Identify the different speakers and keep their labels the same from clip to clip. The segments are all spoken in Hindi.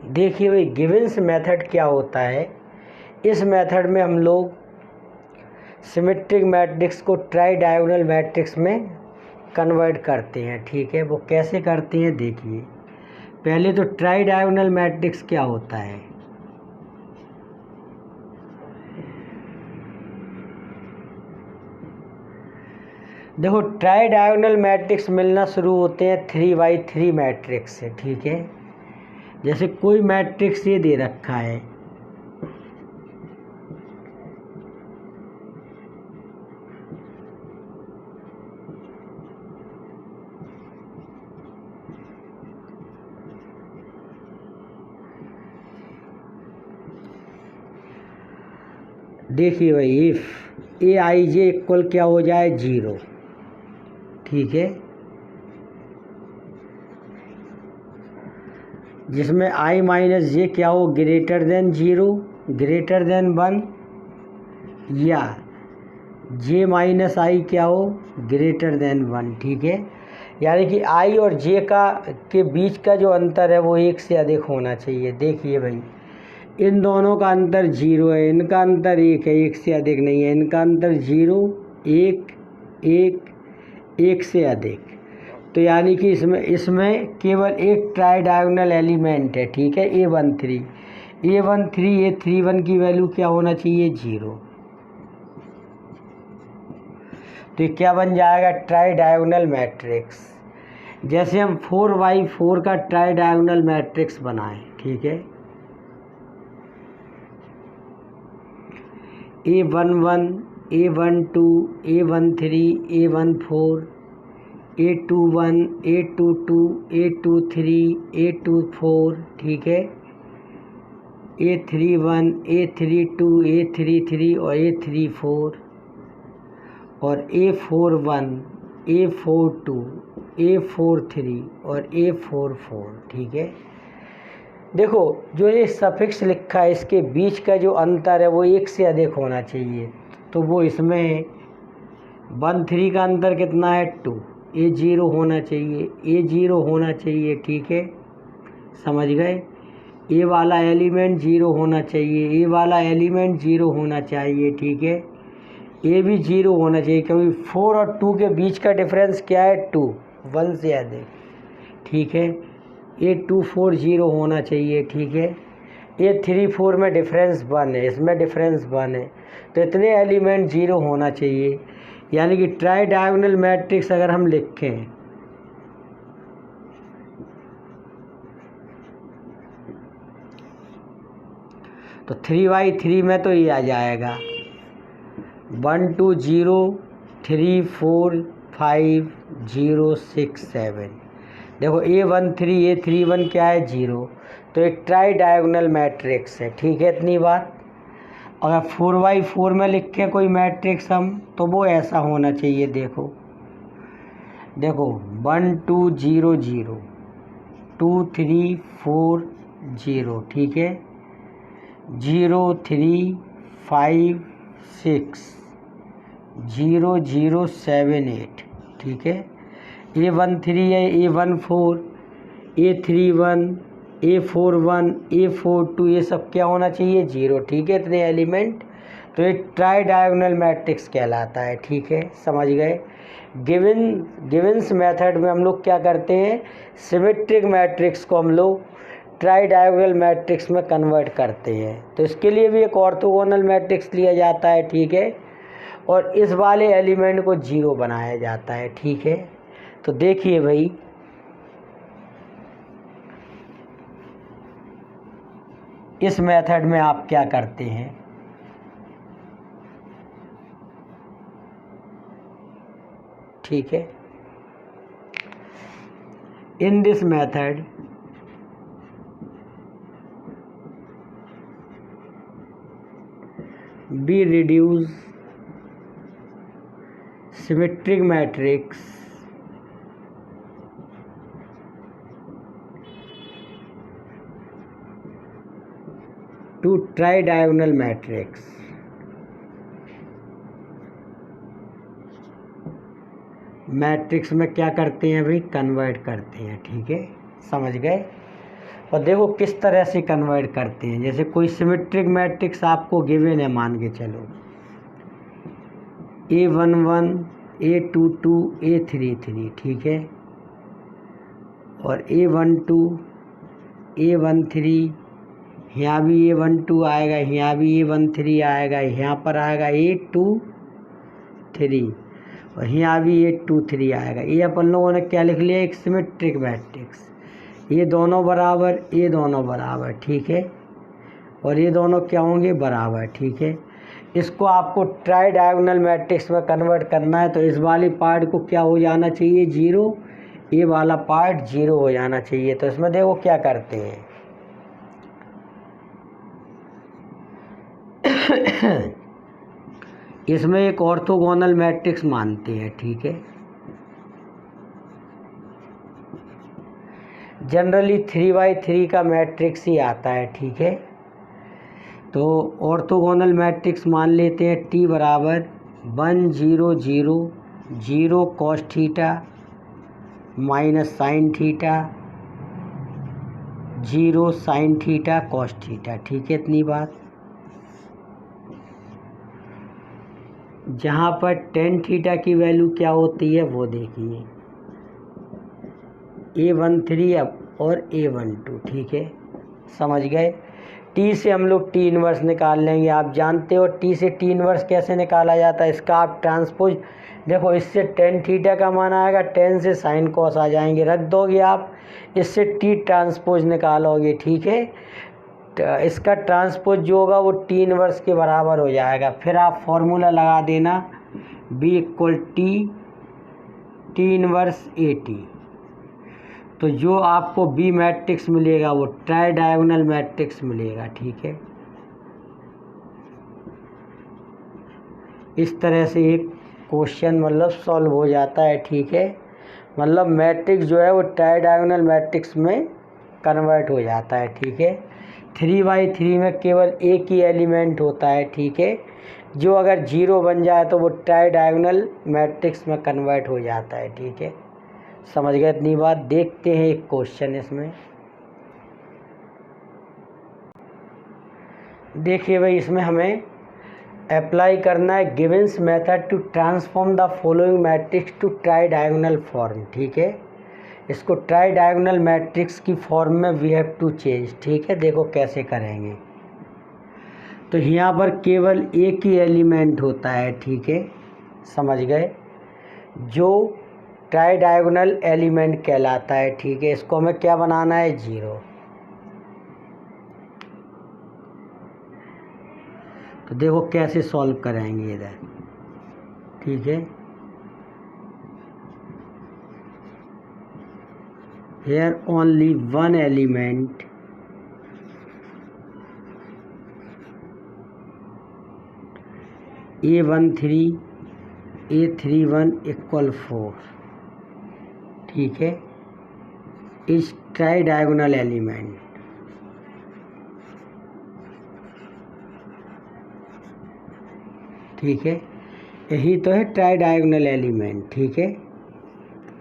Speaker 1: देखिए भाई, गिवेंस मेथड क्या होता है। इस मेथड में हम लोग सिमेट्रिक मैट्रिक्स को ट्राई डायगोनल मैट्रिक्स में कन्वर्ट करते हैं। ठीक है, वो कैसे करते हैं देखिए। पहले तो ट्राई डायगोनल मैट्रिक्स क्या होता है। देखो, ट्राई डायगोनल मैट्रिक्स मिलना शुरू होते हैं 3×3 मैट्रिक्स से। ठीक है, जैसे कोई मैट्रिक्स ये दे रखा है, देखिए भाई, if A I J equal क्या हो जाए 0। ठीक है, जिसमें आई माइनस जे क्या हो ग्रेटर देन 0, ग्रेटर देन 1, या जे माइनस आई क्या हो ग्रेटर देन 1। ठीक है, यानी कि आई और जे के बीच का जो अंतर है वो 1 से अधिक होना चाहिए। देखिए भाई, इन दोनों का अंतर 0 है, इनका अंतर 1 है, 1 से अधिक नहीं है। इनका अंतर 0, 1, 1 से अधिक। तो यानी कि इसमें केवल एक ट्राई डायगोनल एलिमेंट है। ठीक है, A13 A31 की वैल्यू क्या होना चाहिए 0। तो ये क्या बन जाएगा ट्राई डायगोनल मैट्रिक्स। जैसे हम 4×4 का ट्राई डायगोनल मैट्रिक्स बनाएं। ठीक है, A11 A12 A13 A14 A21 A22 A23 A24। ठीक है, A31 A32 A33 और A34 और A41 A42 A43 और A44। ठीक है, देखो जो ये सफिक्स लिखा है इसके बीच का जो अंतर है वो 1 से अधिक होना चाहिए। तो वो इसमें 13 का अंतर कितना है 2, A0 होना चाहिए, A0 होना चाहिए। ठीक है, समझ गए। ए वाला एलिमेंट 0 होना चाहिए, ए वाला एलिमेंट 0 होना चाहिए। ठीक है, ए भी 0 होना चाहिए, क्योंकि 4 और 2 के बीच का डिफरेंस क्या है 2, 1 से अधिक। ठीक है, A24 0 होना चाहिए। ठीक है, A34 में डिफरेंस 1 है, इसमें डिफरेंस 1 है, तो इतने एलिमेंट 0 होना चाहिए। यानी कि ट्राई डायगोनल मैट्रिक्स अगर हम लिखें तो 3×3 में तो ये आ जाएगा 1 2 0 3 4 5 0 6 7। देखो A13 A31 क्या है 0, तो एक ट्राई डायगोनल मैट्रिक्स है। ठीक है, इतनी बात। अगर 4×4 में लिखें कोई मैट्रिक्स हम, तो वो ऐसा होना चाहिए। देखो 1 2 0 0 2 3 4 0। ठीक है, 0 3 5 6 0 0 7 8। ठीक है, A13 है A14 A31 A41 A42 ये सब क्या होना चाहिए 0। ठीक है, इतने एलिमेंट, तो ये ट्राई डायगोनल मैट्रिक्स कहलाता है। ठीक है, समझ गए। गिवेंस मेथड में हम लोग क्या करते हैं, सिमेट्रिक मैट्रिक्स को हम लोग ट्राई डायगोनल मैट्रिक्स में कन्वर्ट करते हैं। तो इसके लिए भी एक ऑर्थोगोनल मैट्रिक्स लिया जाता है। ठीक है, और इस वाले एलिमेंट को 0 बनाया जाता है। ठीक है, तो देखिए भाई, इस मेथड में आप क्या करते हैं। ठीक है, in this method we reduce symmetric matrix to tridiagonal matrix। Matrix में क्या करते हैं भाई, कन्वर्ट करते हैं। ठीक है, समझ गए। और देखो किस तरह से कन्वर्ट करते हैं। जैसे कोई सिमेट्रिक मैट्रिक्स आपको गिवन है, मान के चलो A11 A22 A33, ठीक है, और A12 A13, यहाँ भी A12 आएगा, यहाँ भी A13 आएगा, यहाँ पर आएगा A23 और यहाँ भी A23 आएगा। ये अपन लोगों ने क्या लिख लिया, एक सिमेट्रिक मैट्रिक्स। ये दोनों बराबर, ये दोनों बराबर, ठीक है, और ये दोनों क्या होंगे, बराबर, ठीक है। इसको आपको ट्राई डायगोनल मैट्रिक्स में कन्वर्ट करना है, तो इस वाली पार्ट को क्या हो जाना चाहिए, 0, ये वाला पार्ट 0 हो जाना चाहिए। तो इसमें देखो क्या करते हैं इसमें एक ऑर्थोगोनल मैट्रिक्स मानते हैं, ठीक है। जनरली 3x3 का मैट्रिक्स ही आता है, ठीक है। तो ऑर्थोगोनल मैट्रिक्स मान लेते हैं T बराबर 1 0 0 0 cos theta minus sine theta 0 sine theta cos theta, ठीक है। इतनी बात। जहाँ पर टेन थीटा की वैल्यू क्या होती है वो देखिए, A13 और A12, ठीक है, समझ गए। T से हम लोग T इनवर्स निकाल लेंगे। आप जानते हो T से T इनवर्स कैसे निकाला जाता है, इसका आप ट्रांसपोज देखो, इससे टेन थीटा का मान आएगा, 10 से साइन कॉस आ जाएंगे, रख दोगे आप, इससे T ट्रांसपोज निकालोगे, ठीक है। इसका ट्रांसपोज जो होगा वो T इनवर्स के बराबर हो जाएगा। फिर आप फॉर्मूला लगा देना B equal T inverse AT। तो जो आपको बी मैट्रिक्स मिलेगा वो ट्राई डायगोनल मैट्रिक्स मिलेगा, ठीक है। इस तरह से एक क्वेश्चन मतलब सॉल्व हो जाता है, ठीक है। मतलब मैट्रिक्स जो है वो ट्राई डायगोनल मैट्रिक्स में कन्वर्ट हो जाता है, ठीक है। 3x3 में केवल एक ही एलिमेंट होता है, ठीक है। जो अगर 0 बन जाए तो वो ट्राई डायगोनल मैट्रिक्स में कन्वर्ट हो जाता है, ठीक है। समझ गए इतनी बात। देखते हैं एक क्वेश्चन इसमें। देखिए भाई, इसमें हमें अप्लाई करना है Givens method to transform the following matrix to tridiagonal form, ठीक है। इसको ट्राई डायगोनल मैट्रिक्स की फॉर्म में वी हैव टू चेंज, ठीक है। देखो कैसे करेंगे। तो यहाँ पर केवल एक ही एलिमेंट होता है, ठीक है, समझ गए, जो ट्राई डायगोनल एलिमेंट कहलाता है, ठीक है। इसको हमें क्या बनाना है, 0। तो देखो कैसे सॉल्व करेंगे इधर, ठीक है। Here only one element A13 A31 equal 4, ठीक है, इस ट्राई डायगोनल एलिमेंट, ठीक है। यही तो है ट्राई डायगोनल एलिमेंट, ठीक है,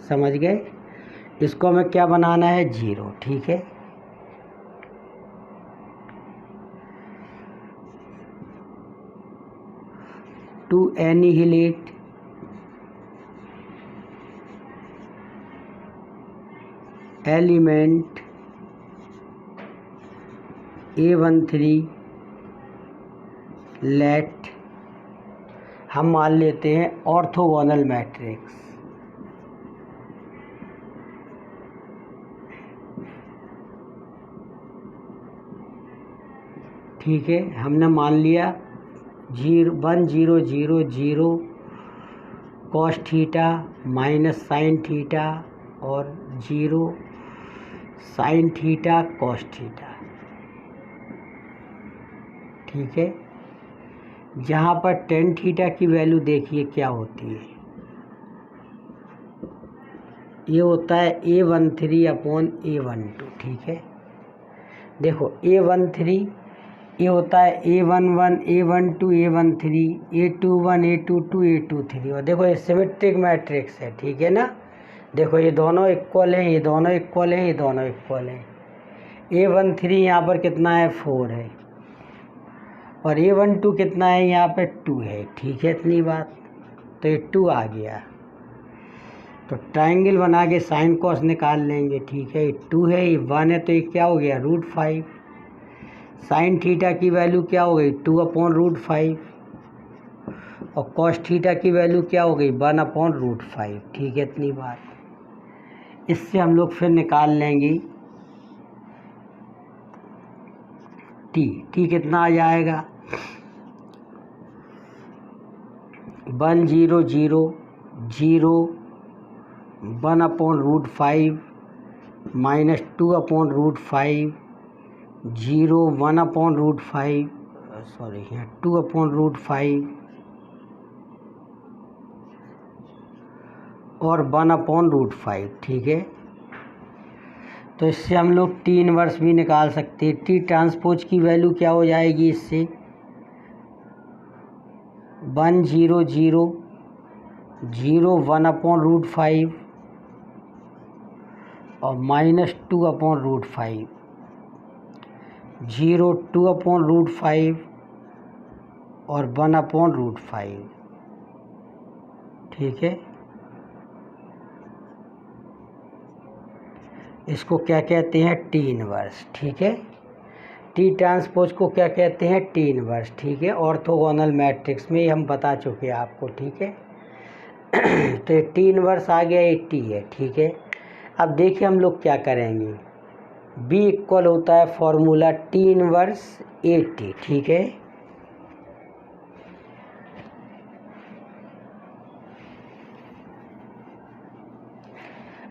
Speaker 1: समझ गए। इसको हमें क्या बनाना है, 0, ठीक है। To annihilate element A13 late हम मान लेते हैं ऑर्थोगोनल मैट्रिक्स, ठीक है। हमने मान लिया 1 0 0 0 cos theta minus sine theta और 0 साइन थीटा कॉस थीटा, ठीक है। जहाँ पर टेन थीटा की वैल्यू देखिए क्या होती है, ये होता है A13 अपॉन A12, ठीक है। देखो A13 ये होता है A11 A12 A13 A21 A22 A23, और देखो ये सिमेट्रिक मैट्रिक्स है, ठीक है ना। देखो ये दोनों इक्वल हैं, ये दोनों इक्वल हैं, ये दोनों इक्वल हैं। A13 यहाँ पर कितना है 4 है और A12 कितना है यहाँ पे 2 है। ठीक है, इतनी बात। तो ये 2 आ गया। तो ट्रायंगल बना के साइन कॉस निकाल लेंगे। ठीक है, ये 2 है, ये 1 है, तो ये क्या हो गया √5। साइन थीटा की वैल्यू क्या हो गई 2/√5 और कॉस थीटा की वैल्यू क्या हो गई 1/√5। ठीक है, इतनी बात। इससे हम लोग फिर निकाल लेंगे टी कितना आ जाएगा 1 0 0 0 1/√5 -2/√5 0 1/√5 सॉरी 2/√5 और 1/√5। ठीक है, तो इससे हम लोग टी इनवर्स भी निकाल सकते हैं। टी ट्रांसपोज की वैल्यू क्या हो जाएगी इससे 1 0 0 0 1/√5 और -2/√5 0 2/√5 और 1/√5। ठीक है, इसको क्या कहते हैं टी इनवर्स। ठीक है, टी ट्रांसपोज को क्या कहते हैं टी इनवर्स। ठीक है, ऑर्थोगोनल मैट्रिक्स में हम बता चुके हैं आपको। ठीक है, तो ये टी इनवर्स आ गया, ये टी है। ठीक है, अब देखिए हम लोग क्या करेंगे। बी इक्वल होता है formula t inverse a t. ठीक है,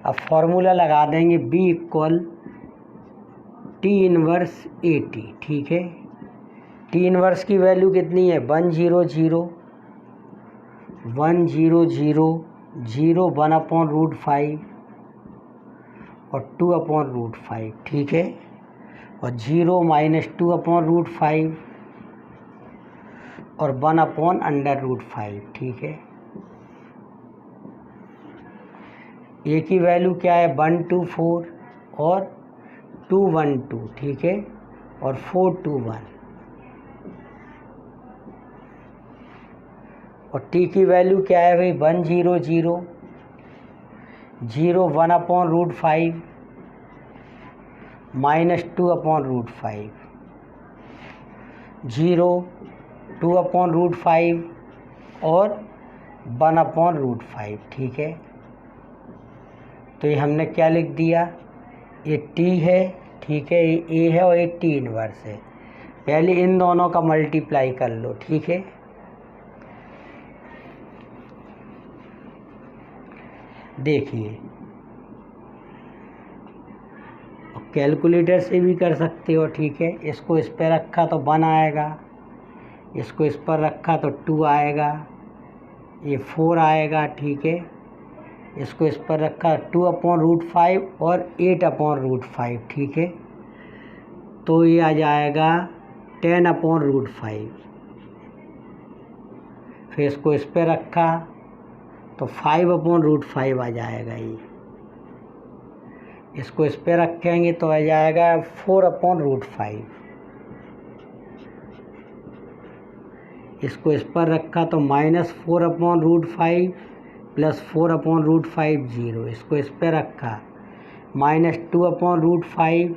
Speaker 1: अब फॉर्मूला लगा देंगे b equal t inverse a t. ठीक है, टी इनवर्स की वैल्यू कितनी है 1 0 0 1 0 0 0 1/√5 और 2/√5। ठीक है, और 0 -2/√5 और 1/√5। ठीक है, ए की वैल्यू क्या है 1 2 4 और 2 1 2। ठीक है, और 4 2 1 और टी की वैल्यू क्या है भाई 1 0 0 0 1/√5 -2/√5 0 2/√5 और 1/√5। ठीक है, तो ये हमने क्या लिख दिया ये टी है। ठीक है, ये ए है और ये टी इनवर्स है। पहले इन दोनों का मल्टीप्लाई कर लो। ठीक है, देखिए कैलकुलेटर से भी कर सकते हो। ठीक है, इसको इस पर रखा तो 1 आएगा, इसको इस पर रखा तो 2 आएगा, ये 4 आएगा। ठीक है, इसको इस पर रखा 2/√5 और 8/√5। ठीक है, तो ये आ जाएगा 10/√5। फिर इसको इस पर रखा तो 5/√5 आ जाएगा। ये इसको इस पर रखेंगे तो आ जाएगा 4/√5। इसको इस पर रखा तो -4/√5 प्लस 4/√5 0। इसको इस पर रखा -2/√5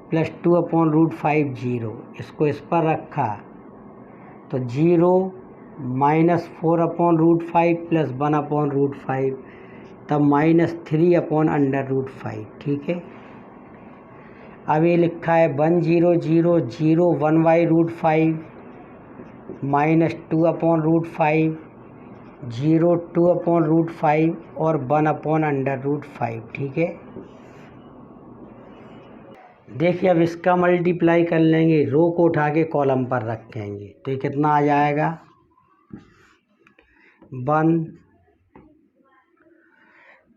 Speaker 1: प्लस 2/√5 0। इसको इस पर रखा तो 0 -4/√5 प्लस 1/√5 तब -3/√5। ठीक है, अब ये लिखा है 1 0 0 0 1/√5 -2/√5 0 2/√5 और 1/√5। ठीक है, देखिए अब इसका मल्टीप्लाई कर लेंगे, रो को उठा के कॉलम पर रखेंगे तो ये कितना आ जाएगा 1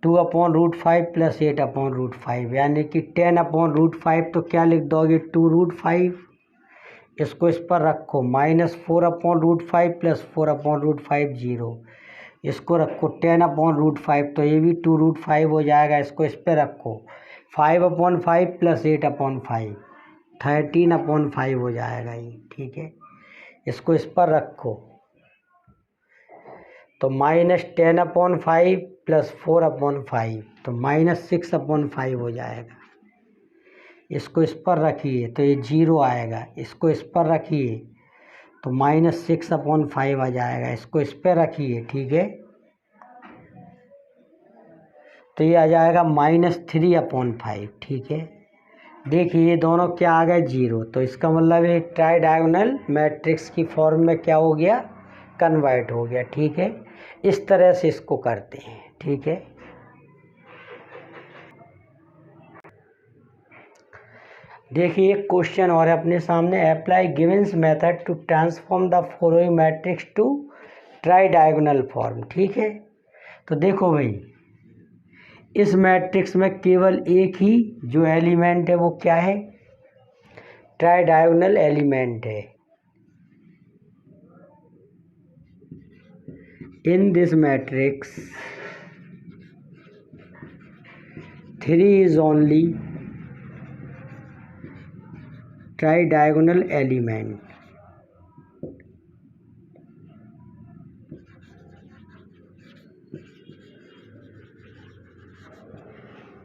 Speaker 1: 2/√5 प्लस 8/√5 यानी कि 10/√5। तो क्या लिख दोगे 2√5। इसको इस पर रखो -4/√5 प्लस 4/√5 0। इसको रखो 10/√5 तो ये भी 2√5 हो जाएगा। इसको इस पर रखो 5/5 + 8/5 13/5 हो जाएगा ये, ठीक है। इसको इस पर रखो तो -10/5 + 4/5 तो -6/5 हो जाएगा। इसको इस पर रखिए तो ये 0 आएगा। इसको इस पर रखिए तो -6/5 आ जाएगा। इसको इस पर रखिए, ठीक है, तो ये आ जाएगा -3/5, ठीक है। देखिए ये दोनों क्या आ गए, 0। तो इसका मतलब ये ट्राई डायगोनल मैट्रिक्स की फॉर्म में क्या हो गया, कन्वर्ट हो गया, ठीक है। इस तरह से इसको करते हैं, ठीक है। देखिए एक क्वेश्चन और है अपने सामने, apply Givens method to transform the following matrix to tridiagonal form, ठीक है। तो देखो भाई, इस मैट्रिक्स में केवल एक ही जो एलिमेंट है वो क्या है, ट्राई डायगोनल एलिमेंट है। In this matrix 3 is only try diagonal element,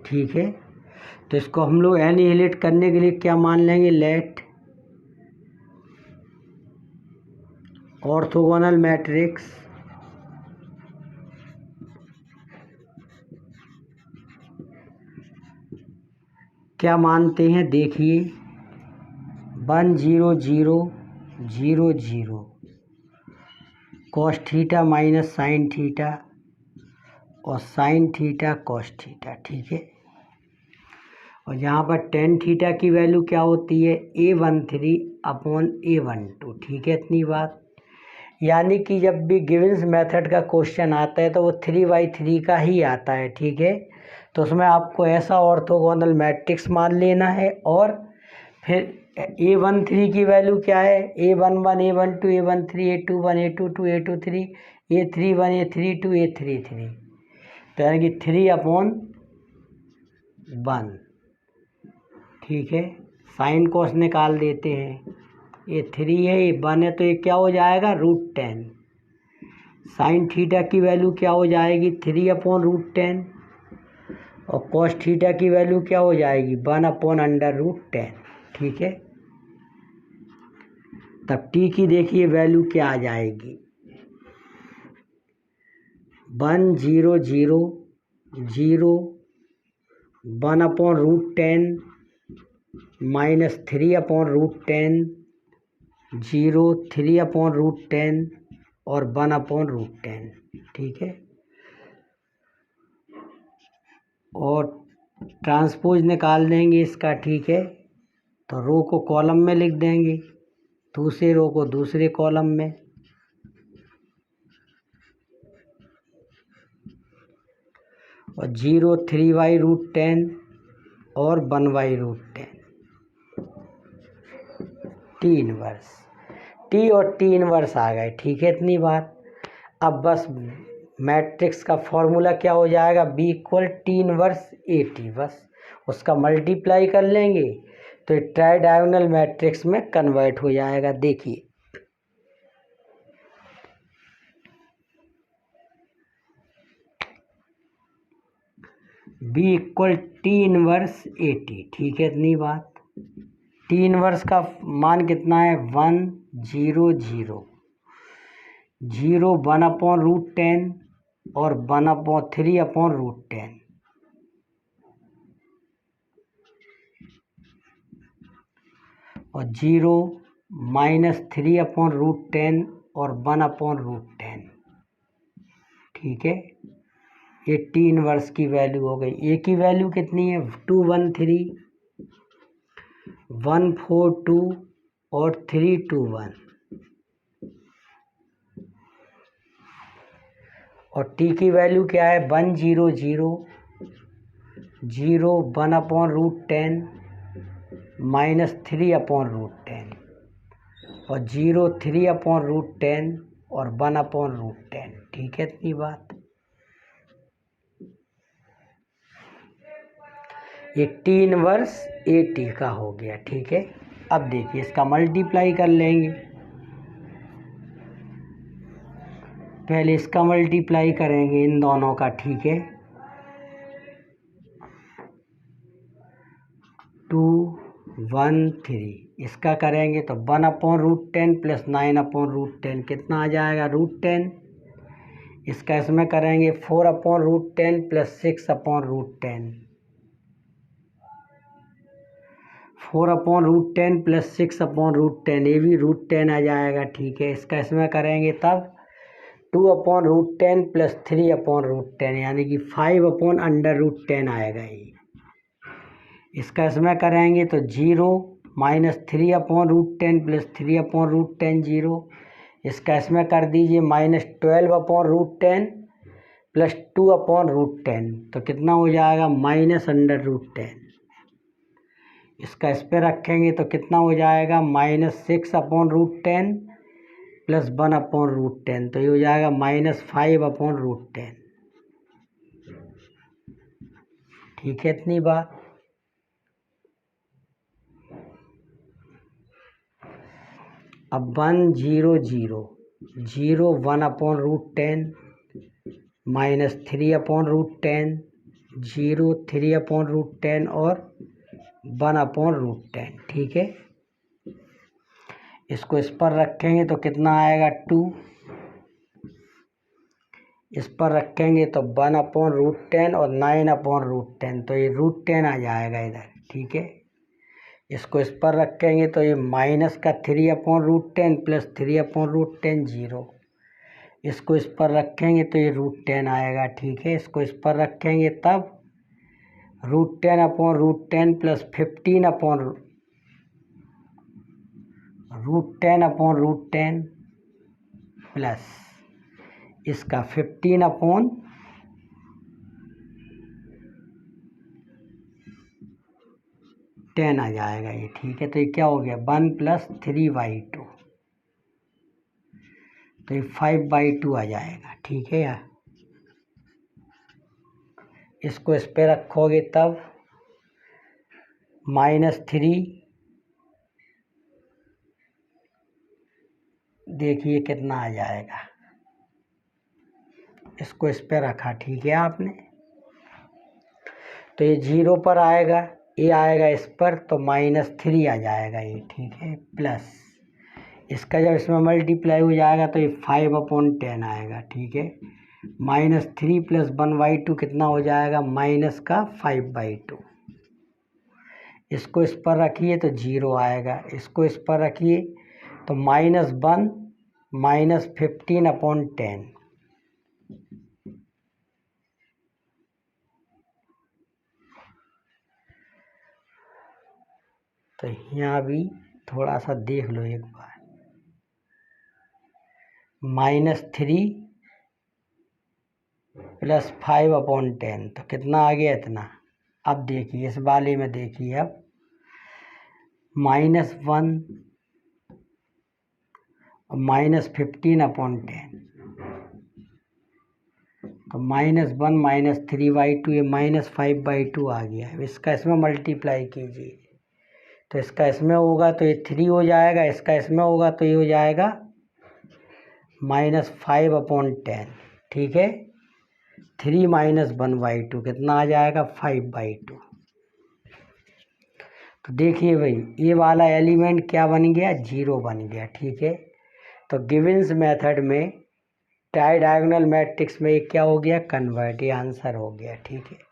Speaker 1: ठीक है। तो इसको हम लोग एनिहिलेट करने के लिए क्या मान लेंगे, लेट ऑर्थोगोनल मैट्रिक्स क्या मानते हैं, देखिए 1 0 0 0 0 cos theta minus sine theta और साइन थीटा कॉस थीटा, ठीक है। और यहाँ पर टेन थीटा की वैल्यू क्या होती है, A13/A12, ठीक है। इतनी बात, यानी कि जब भी गिवन्स मेथड का क्वेश्चन आता है तो वो 3/3 का ही आता है, ठीक है। तो उसमें आपको ऐसा ऑर्थोगोनल मैट्रिक्स मान लेना है और फिर A13 की वैल्यू क्या है, A11 A12 A13 A21 A22 A23 A31 A32 A33, तो यानी कि 3/1, ठीक है। साइन कॉस निकाल देते हैं, ये 3 है ये 1 है तो ये क्या हो जाएगा, √10। साइन थीटा की वैल्यू क्या हो जाएगी, 3/√10 और कॉस थीटा की वैल्यू क्या हो जाएगी, 1/√10, ठीक है। तब टी की देखिए वैल्यू क्या आ जाएगी, 1 0 0 0 1/√10 -3/√10 0 3/√10 और 1/√10, ठीक है। और ट्रांसपोज निकाल देंगे इसका, ठीक है। तो रो को कॉलम में लिख देंगे, दूसरे रो को दूसरे कॉलम में, और 0 3/√10 और 1/√10, टी इनवर्स, टी और टी इनवर्स आ गए, ठीक है। इतनी बात। अब बस मैट्रिक्स का फॉर्मूला क्या हो जाएगा, B = T इनवर्स AT, बस उसका मल्टीप्लाई कर लेंगे तो ये ट्राई डायगोनल मैट्रिक्स में कन्वर्ट हो जाएगा। देखिए B = T इनवर्स AT, ठीक है। इतनी बात। टी इनवर्स का मान कितना है, 1 0 0 0 1/√10 और 1/3/√10, और 0 -3/√10 और 1/√10, ठीक है। ये टी इनवर्स की वैल्यू हो गई। ए की वैल्यू कितनी है, 213 142 और 321, और टी की वैल्यू क्या है, 1 0 0 0 1/√10 -3/√10 और 0 3/√10 और 1/√10, ठीक है। इतनी बात। ये टी इनवर्स ए टी का हो गया। ठीक है, अब देखिए इसका मल्टीप्लाई कर लेंगे। पहले इसका मल्टीप्लाई करेंगे इन दोनों का। ठीक है, 2 1 3 इसका करेंगे तो 1/√10 प्लस 9/√10 कितना आ जाएगा √10। इसका इसमें करेंगे 4/√10 प्लस 6/√10, 4/√10 प्लस 6/√10 ये भी √10 आ जाएगा। ठीक है, इसका इसमें करेंगे तब 2/√10 प्लस 3/√10 यानी कि 5/√10 आएगा ये। इसका इसमें करेंगे तो 0 माइनस 3/√10 प्लस 3/√10 0। इसका इसमें कर दीजिए माइनस 12/√10 प्लस 2/√10 तो कितना हो जाएगा -√10। इसका इस पर रखेंगे तो कितना हो जाएगा -6/√10 प्लस 1/√10 तो ये हो जाएगा -5/√10। ठीक है, इतनी बात। अब 1 0 0 0 1/√10 माइनस 3/√10 0 3/√10 और 1/√10। ठीक है, इसको इस पर रखेंगे तो कितना आएगा 2। इस पर रखेंगे तो 1/√10 और 9/√10 तो ये √10 आ जाएगा इधर। ठीक है, इसको इस पर रखेंगे तो ये माइनस का 3/√10 प्लस 3/√10 0। इसको इस पर रखेंगे तो ये √10 आएगा। ठीक है, इसको इस पर रखेंगे तब √10/√10 प्लस 15/√10 प्लस इसका 15/10 आ जाएगा ये। ठीक है, तो ये क्या हो गया 1 प्लस 3/2 तो ये 5/2 आ जाएगा। ठीक है यार, इसको इस पे रखोगे तब -3 देखिए कितना आ जाएगा। इसको इस पे रखा। ठीक है आपने, तो ये 0 पर आएगा, ये आएगा इस पर तो -3 आ जाएगा ये। ठीक है, प्लस इसका जब इसमें मल्टीप्लाई हो जाएगा तो ये 5/10 आएगा। ठीक है, -3 प्लस 1/2 कितना हो जाएगा -5/2। इसको इस पर रखिए तो 0 आएगा। इसको इस पर रखिए तो -1 -15/10 तो यहाँ भी थोड़ा सा देख लो एक बार। -3 प्लस 5/10 तो कितना आ गया इतना। अब देखिए इस वाले में देखिए, अब -1 और -15/10 तो -1 -3/2 ये -5/2 आ गया। इसका इसमें मल्टीप्लाई कीजिए तो इसका इसमें होगा तो ये 3 हो जाएगा, इसका इसमें होगा तो ये हो जाएगा -5/10। ठीक है, 3 - 1/2 कितना आ जाएगा 5/2। तो देखिए भाई ये वाला एलिमेंट क्या बन गया 0 बन गया। ठीक है, तो गिवेंस मेथड में ट्राई डायगोनल मैट्रिक्स में ये क्या हो गया कन्वर्ट, ये आंसर हो गया। ठीक है।